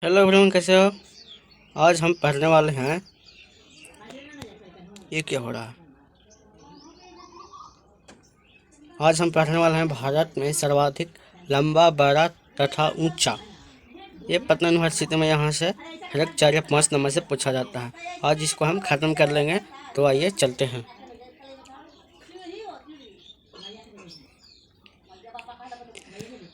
Hello everyone, कैसे हो। आज हम पढ़ने वाले हैं। ये क्या हो रहा है। आज हम पढ़ने वाले हैं भारत में सर्वाधिक लंबा, बड़ा तथा ऊंचा। ये पटना यूनिवर्सिटी में यहाँ से हर एक 4 या 5 नंबर से पूछा जाता है। आज इसको हम ख़त्म कर लेंगे, तो आइए चलते हैं।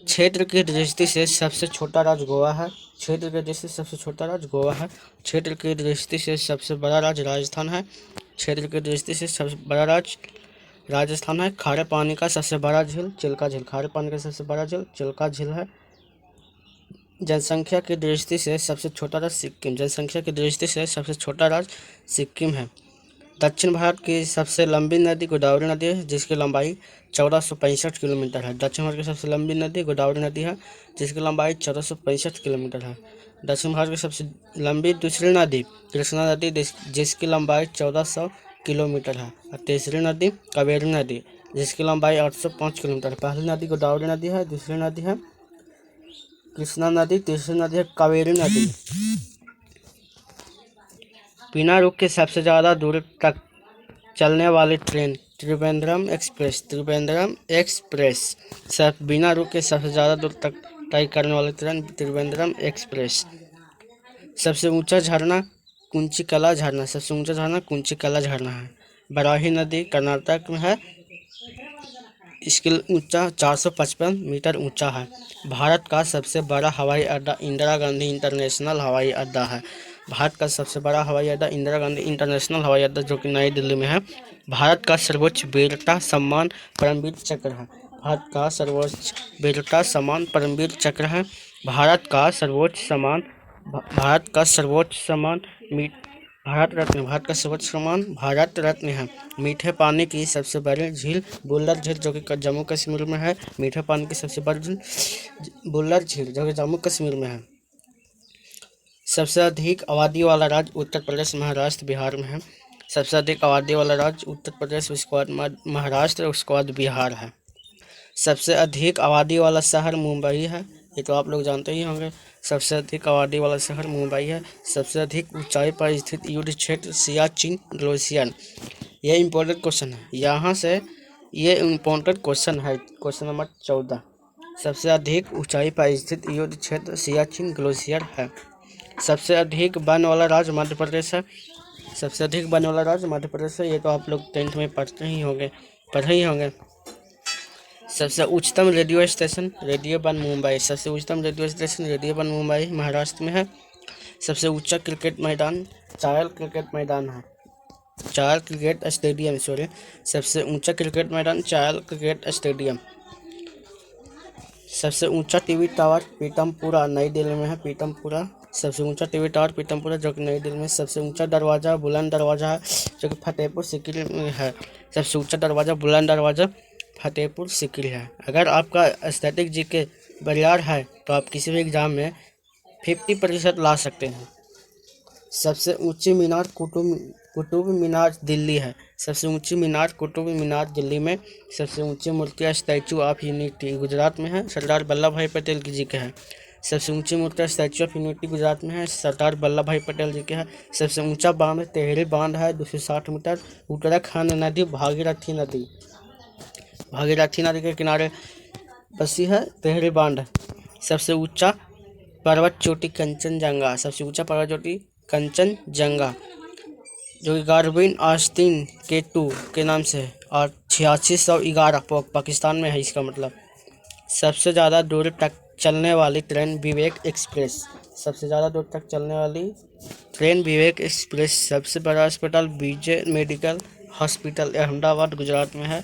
क्षेत्र की दृष्टि से सबसे छोटा राज्य गोवा है। क्षेत्र की दृष्टि से सबसे छोटा राज्य गोवा है। क्षेत्र की दृष्टि से सबसे बड़ा राज्य राजस्थान है। क्षेत्र की दृष्टि से सबसे बड़ा राज्य राजस्थान है। खारे पानी का सबसे बड़ा झील चिल्का झील। खारे पानी का सबसे बड़ा झील चिल्का झील है। जनसंख्या की दृष्टि से सबसे छोटा राज्य सिक्किम। जनसंख्या की दृष्टि से सबसे छोटा राज्य सिक्किम है। दक्षिण भारत की सबसे लंबी नदी गोदावरी नदी है, जिसकी लंबाई 1465 किलोमीटर है। दक्षिण भारत की सबसे लंबी नदी गोदावरी नदी है, जिसकी लंबाई 1465 किलोमीटर है। दक्षिण भारत की सबसे लंबी दूसरी नदी कृष्णा नदी, जिसकी लंबाई 1400 किलोमीटर है। और तीसरी नदी कावेरी नदी, जिसकी लंबाई 805 किलोमीटर है। पहली नदी गोदावरी नदी है, दूसरी नदी है कृष्णा नदी, तीसरी नदी है कावेरी नदी। बिना रुक के सबसे ज़्यादा दूर तक चलने वाली train Trivandrum express. Trivandrum express सब बिना रुक के सबसे ज़्यादा दूर तक तय करने वाली ट्रेन त्रिवेंद्रम एक्सप्रेस। सबसे ऊंचा झरना कुंचिकला झरना। सबसे ऊंचा झरना कुंचिकला झरना है। बराही नदी कर्नाटक में है। इसकी ऊंचा 455 मीटर ऊंचा है। भारत का सबसे बड़ा हवाई अड्डा इंदिरा गांधी इंटरनेशनल हवाई अड्डा है। भारत का सबसे बड़ा हवाई अड्डा इंदिरा गांधी इंटरनेशनल हवाई अड्डा, जो कि नई दिल्ली में है। भारत का सर्वोच्च वीरता सम्मान परमवीर चक्र है। भारत का सर्वोच्च वीरता सम्मान परमवीर चक्र है। भारत का सर्वोच्च सम्मान भारत का सर्वोच्च सम्मान भारत रत्न। भारत का सर्वोच्च सम्मान भारत रत्न है। मीठे पानी की सबसे बड़ी झील बुल्लर झील, जो कि जम्मू कश्मीर में है। मीठे पानी की सबसे बड़ी झील बुल्लर झील, जो कि जम्मू कश्मीर में है। सबसे अधिक आबादी वाला राज्य उत्तर प्रदेश, महाराष्ट्र, बिहार में है। सबसे अधिक आबादी वाला राज्य उत्तर प्रदेश, उसके बाद महाराष्ट्र, उसके बाद बिहार है। सबसे अधिक आबादी वाला शहर मुंबई है। ये तो आप लोग जानते ही होंगे। सबसे अधिक आबादी वाला शहर मुंबई है। सबसे अधिक ऊंचाई पर स्थित युद्ध क्षेत्र सियाचिन ग्लेशियर। ये इम्पोर्टेंट क्वेश्चन है। यहाँ से ये इम्पोर्टेंट क्वेश्चन है, क्वेश्चन नंबर 14। सबसे अधिक ऊंचाई पर स्थित युद्ध क्षेत्र सियाचिन ग्लेशियर है। सबसे अधिक वन वाला राज्य मध्य प्रदेश है। सबसे अधिक वन वाला राज्य मध्य प्रदेश है। ये तो आप लोग 10th में पढ़े ही होंगे। सबसे उच्चतम radio station radio one Mumbai. सबसे उच्चतम radio station radio one Mumbai Maharashtra में है। सबसे ऊंचा क्रिकेट मैदान चायल क्रिकेट मैदान है। Chail cricket stadium, sorry. सबसे ऊंचा क्रिकेट मैदान चायल क्रिकेट स्टेडियम। सबसे ऊंचा टीवी टावर पीतमपुरा, नई दिल्ली में है। पीतमपुरा सबसे ऊंचा टीवी टावर पीतमपुरा, जो कि नई दिल्ली में। सबसे ऊंचा दरवाज़ा बुलंद दरवाज़ा है, जो कि फतेहपुर सीकरी में है। सबसे ऊंचा दरवाज़ा बुलंद दरवाज़ा फतेहपुर सीकरी है। अगर आपका एस्थेटिक जीके बरियार है, तो आप किसी भी एग्ज़ाम में 50% ला सकते हैं। सबसे ऊंची मीनार कुतुब मीनार दिल्ली है। सबसे ऊंची मीनार कुतुब मीनार दिल्ली में। सबसे ऊंची मूर्तियाँ स्टैचू ऑफ यूनिटी गुजरात में है। सरदार वल्लभ भाई पटेल जी के है। सबसे ऊंची मूर्तियाँ स्टैचू ऑफ यूनिटी गुजरात में है, सरदार वल्लभ भाई पटेल जी के है। सबसे ऊंचा बांध टेहरी बांध है, 260 मीटर। उत्तराखंड नदी भागीरथी नदी के किनारे बसी है टेहरी बांध। सबसे ऊंचा पर्वत चोटी कंचनजंगा। सबसे ऊंचा पर्वत चोटी कंचनजंगा, जो कि गार्विन ऑस्टिन K2 के नाम से है, और 8611 पाकिस्तान में है इसका मतलब। सबसे ज़्यादा दूर तक चलने वाली ट्रेन विवेक एक्सप्रेस। सबसे ज़्यादा दूर तक चलने वाली ट्रेन विवेक एक्सप्रेस। सबसे बड़ा अस्पताल विजय मेडिकल हॉस्पिटल अहमदाबाद गुजरात में है।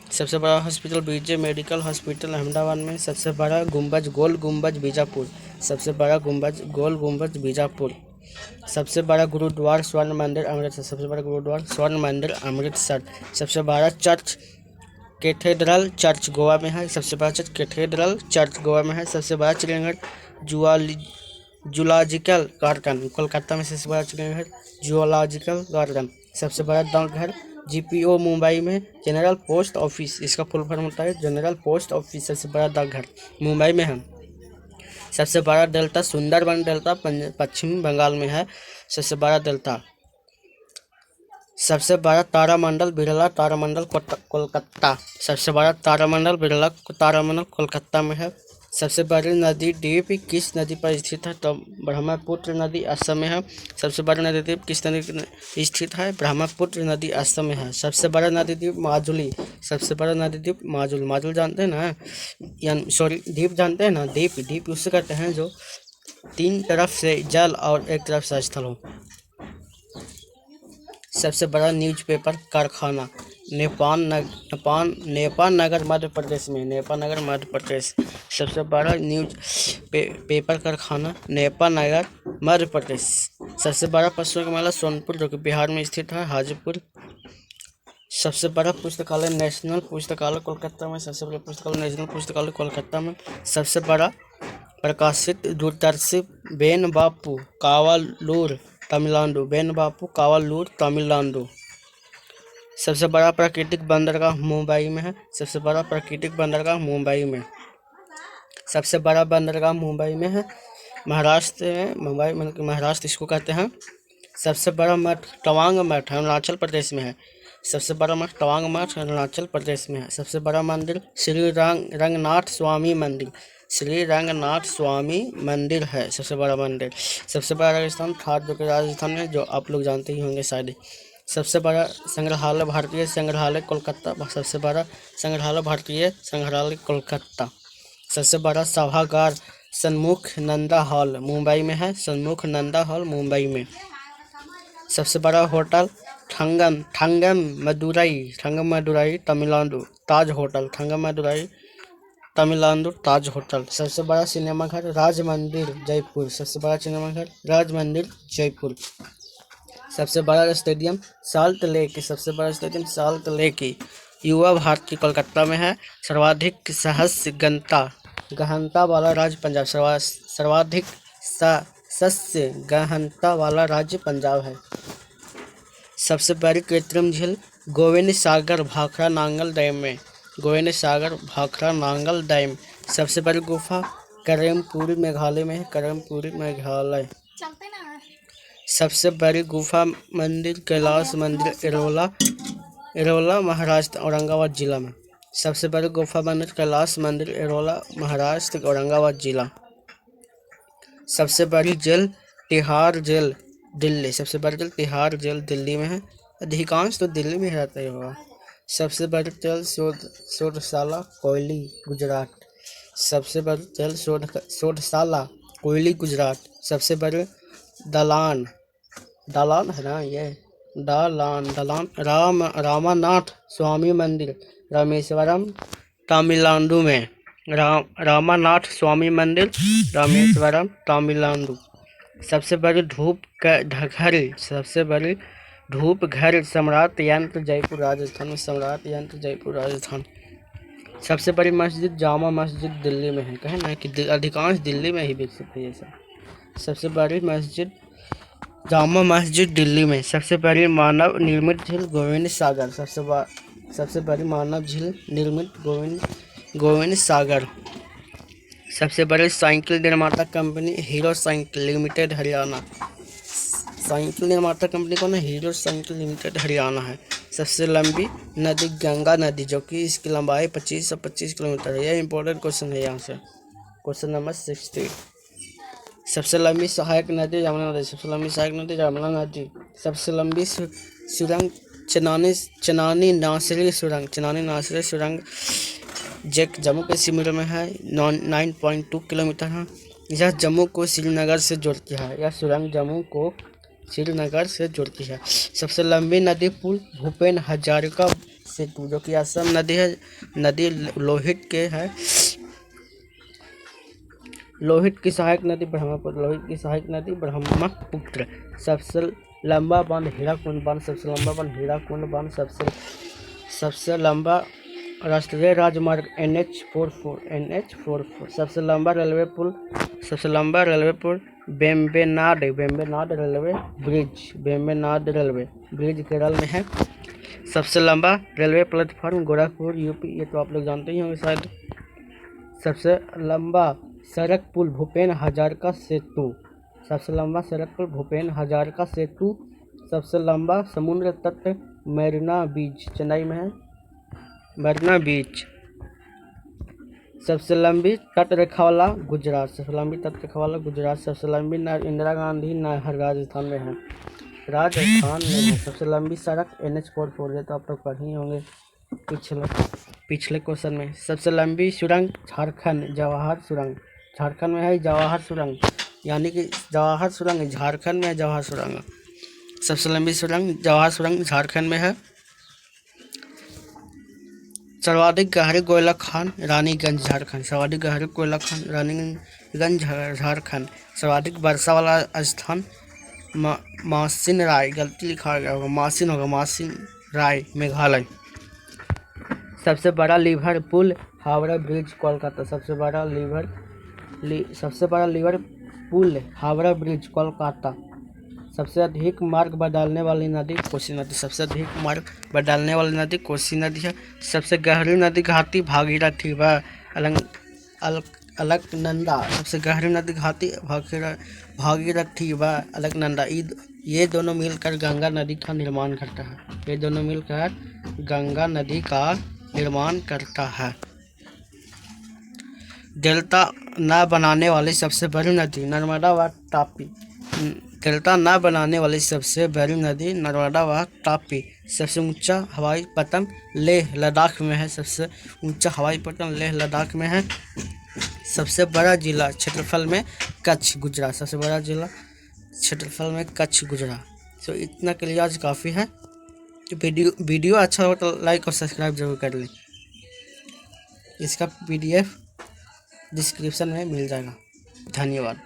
सबसे बड़ा हॉस्पिटल विजय मेडिकल हॉस्पिटल अहमदाबाद में। सबसे बड़ा गुंबज गोल गुंबज बीजापुर। सबसे बड़ा गुंबज गोल गुंबज बीजापुर। सबसे बड़ा गुरुद्वारा स्वर्ण मंदिर अमृतसर। सबसे बड़ा गुरुद्वारा स्वर्ण मंदिर अमृतसर। सबसे बड़ा चर्च कैथेड्रल चर्च गोवा में है। सबसे बड़ा चर्च कैथेड्रल चर्च गोवा में है। सबसे बड़ा चिड़ियाघर जूलॉजिकल गार्डन कोलकाता में। सबसे बड़ा चिड़ियाघर जूलॉजिकल गार्डन। सबसे बड़ा डाकघर GPO मुंबई में। जनरल पोस्ट ऑफिस, इसका फुल फॉर्म होता है जनरल पोस्ट ऑफिस। सबसे बड़ा डाकघर मुंबई में है। सबसे बड़ा डेल्टा सुंदरबन डेल्टा पश्चिम बंगाल में है, सबसे बड़ा डेल्टा। सबसे बड़ा तारामंडल बिरला तारामंडल कोलकाता, सबसे बड़ा तारामंडल बिरला तारामंडल कोलकाता में है। सबसे बड़ी नदी द्वीप किस नदी पर स्थित है? तो ब्रह्मपुत्र नदी असम में है। सबसे बड़ा नदी द्वीप किस नदी पर स्थित है? ब्रह्मपुत्र नदी असम में है। सबसे बड़ा नदी द्वीप माजुली, सबसे बड़ा नदी द्वीप माजुली। माजुली जानते हैं ना, सॉरी द्वीप जानते हैं ना, द्वीप द्वीप उससे कहते हैं जो 3 तरफ से जल और 1 तरफ से स्थल हो। सबसे बड़ा न्यूज़पेपर कारखाना नेपाल नगर मध्य प्रदेश में, नेपाल नगर मध्य प्रदेश। सबसे बड़ा पेपर कारखाना नेपाल नगर मध्य प्रदेश। सबसे बड़ा पुस्तक मेला सोनपुर जो कि बिहार में स्थित है, हाजीपुर। सबसे बड़ा पुस्तकालय नेशनल पुस्तकालय कोलकाता में, सबसे बड़ा पुस्तकालय नेशनल पुस्तकालय कोलकाता में। सबसे बड़ा प्रकाशित दूरदर्शी बेन बापू कावालूर तमिलनाडु, बेन बापू कावालूर तमिलनाडु। सबसे बड़ा प्राकृतिक बंदरगाह मुंबई में है, सबसे बड़ा प्राकृतिक बंदरगाह मुंबई में। सबसे बड़ा बंदरगाह मुंबई में है, महाराष्ट्र में, मुंबई मतलब महाराष्ट्र इसको कहते हैं। सबसे बड़ा मठ तवांग मठ अरुणाचल प्रदेश में है, सबसे बड़ा मठ तवांग मठ अरुणाचल प्रदेश में है। सबसे बड़ा मंदिर श्री रंगनाथ स्वामी मंदिर, श्री रंगनाथ स्वामी मंदिर है सबसे बड़ा मंदिर। सबसे बड़ा राजस्थान थार जो कि राजस्थान में, जो आप लोग जानते ही होंगे शायद। सबसे बड़ा संग्रहालय भारतीय संग्रहालय कोलकाता, सबसे बड़ा संग्रहालय भारतीय संग्रहालय कोलकाता। सबसे बड़ा सभागार सन्मुख नंदा हॉल मुंबई में है, सन्मुख नंदा हॉल मुंबई में। सबसे बड़ा होटल ठंगम मदुरई तमिलनाडु, ताज होटल ठंगम मदुरई तमिलनाडु ताज होटल। सबसे बड़ा सिनेमाघर राज मंदिर जयपुर, सबसे बड़ा सिनेमाघर राज मंदिर जयपुर। सबसे बड़ा स्टेडियम साल्ट लेक, सबसे बड़ा स्टेडियम साल्ट लेक युवा भारती कोलकाता में है। सर्वाधिक सदस्य गहनता वाला राज्य पंजाब, सर्वाधिक सदस्य गहनता वाला राज्य पंजाब है। सबसे बड़ी कृत्रिम झील गोविंद सागर भाखड़ा नांगल डैम में, गोविंद सागर भाखड़ा नांगल डैम। सबसे बड़ी गुफा करेमपुरी मेघालय में है, करेमपुरी मेघालय। सबसे बड़ी गुफा मंदिर कैलाश मंदिर एरोला महाराष्ट्र औरंगाबाद जिला में। सबसे बड़ी गुफा मंदिर कैलाश मंदिर एरोला महाराष्ट्र औरंगाबाद जिला। सबसे बड़ी जेल तिहाड़ जेल दिल्ली, सबसे बड़ी जेल तिहाड़ जेल दिल्ली में है, अधिकांश तो दिल्ली में रहता ही होगा। सबसे बड़ी जेल शोधशाला कोयली गुजरात, सबसे बड़ी जेल शोधशाला कोयली गुजरात। सबसे बड़ी दालान है ना ये दालान रामानाथ स्वामी मंदिर रामेश्वरम तमिलनाडु में, रामानाथ स्वामी मंदिर रामेश्वरम तमिलनाडु। सबसे बड़ी धूप घर सम्राट यंत्र जयपुर राजस्थान में, सम्राट यंत्र जयपुर राजस्थान। सबसे बड़ी मस्जिद जामा मस्जिद दिल्ली में है, कहें ना कि अधिकांश दिल्ली में ही विकसित है ये सब। सबसे बड़ी मस्जिद जामा मस्जिद दिल्ली में। सबसे बड़ी मानव निर्मित झील गोविंद सागर, सबसे बड़ी मानव झील निर्मित गोविंद सागर। सबसे बड़ी साइकिल निर्माता company hero cycle limited Haryana, cycle निर्माता कंपनी कौन है? हीरो साइकिल लिमिटेड हरियाणा है। सबसे लंबी नदी गंगा नदी जो कि इसकी लंबाई 2525 किलोमीटर है। यह इंपॉर्टेंट क्वेश्चन है यहाँ से, क्वेश्चन नंबर 60। सबसे लंबी सहायक नदी यमुना नदी, सबसे लंबी सहायक नदी यमुना नदी। सबसे लंबी सुरंग चनानी नासिरी सुरंग जम्मू कश्मीर में है, 9.2 किलोमीटर है। यह जम्मू को श्रीनगर से जोड़ती है, यह सुरंग जम्मू को श्रीनगर से जोड़ती है। सबसे लंबी नदी पुल भूपेन हजारिका सेतु जो कि असम नदी है, नदी लोहित के है, लोहित की सहायक नदी ब्रह्मपुत्र, लोहित की सहायक नदी ब्रह्मपुत्र। सबसे लंबा बांध हीराकुंड बांध, सबसे लंबा बांध हीराकुंड बांध। सबसे लंबा राष्ट्रीय राजमार्ग NH44। सबसे लंबा रेलवे पुल बेम्बेनाड रेलवे ब्रिज केरल में है। सबसे लंबा रेलवे प्लेटफॉर्म गोरखपुर यूपी, ये तो आप लोग जानते ही होंगे शायद। सबसे लंबा सड़क पुल भूपेन हजारिका सेतु, सबसे लंबा सड़क पुल भूपेन हजारिका सेतु। सबसे लंबा समुद्र तट मरीना बीच, चेन्नई में है मरीना बीच। सबसे लंबी तट रेखा वाला गुजरात, सबसे लंबी तट रेखा वाला गुजरात। सबसे लंबी नहर इंदिरा गांधी नहर राजस्थान में है, राजस्थान में है। सबसे लंबी सड़क NH 4 है, तो आप लोग पढ़े ही होंगे पिछले क्वेश्चन में। सबसे लंबी सुरंग झारखंड जवाहर सुरंग, झारखंड में है जवाहर सुरंग, यानी कि जवाहर सुरंग झारखंड में है जवाहर सुरंग। सबसे लंबी सुरंग जवाहर सुरंग झारखंड में है। सर्वाधिक गहरे कोयला खान रानीगंज झारखंड, सर्वाधिक गहरे कोयला खान रानीगंज झारखंड। सर्वाधिक वर्षा वाला स्थान मासिन राय, गलती लिखा गया होगा, मासिन होगा, मासिन राय मेघालय। सबसे बड़ा lever pull Howrah bridge Kolkata, सबसे बड़ा lever pull Howrah bridge Kolkata. सबसे अधिक मार्ग बदलने वाली नदी कोसी नदी, सबसे अधिक मार्ग बदलने वाली नदी कोसी नदी है। सबसे गहरी नदी घाटी भागीरथी व अलकनंदा, सबसे गहरी नदी घाटी भागीरथी व अलकनंदा, ये दोनों मिलकर गंगा नदी का निर्माण करता है, ये दोनों मिलकर गंगा नदी का निर्माण करता है। डेल्टा न बनाने वाली सबसे बड़ी नदी नर्मदा व तापी, डेल्टा न बनाने वाली सबसे बड़ी नदी नर्मदा व तापी। सबसे ऊंचा हवाई पट्टन लेह लद्दाख में है, सबसे ऊंचा हवाई पट्टन लेह लद्दाख में है। सबसे बड़ा जिला क्षेत्रफल में कच्छ गुजरात, सबसे बड़ा जिला क्षेत्रफल में कच्छ गुजरात। तो इतना के लिए आज काफ़ी है। तो वीडियो अच्छा हो तो लाइक और सब्सक्राइब जरूर कर लें। इसका PDF डिस्क्रिप्शन में मिल जाएगा। धन्यवाद।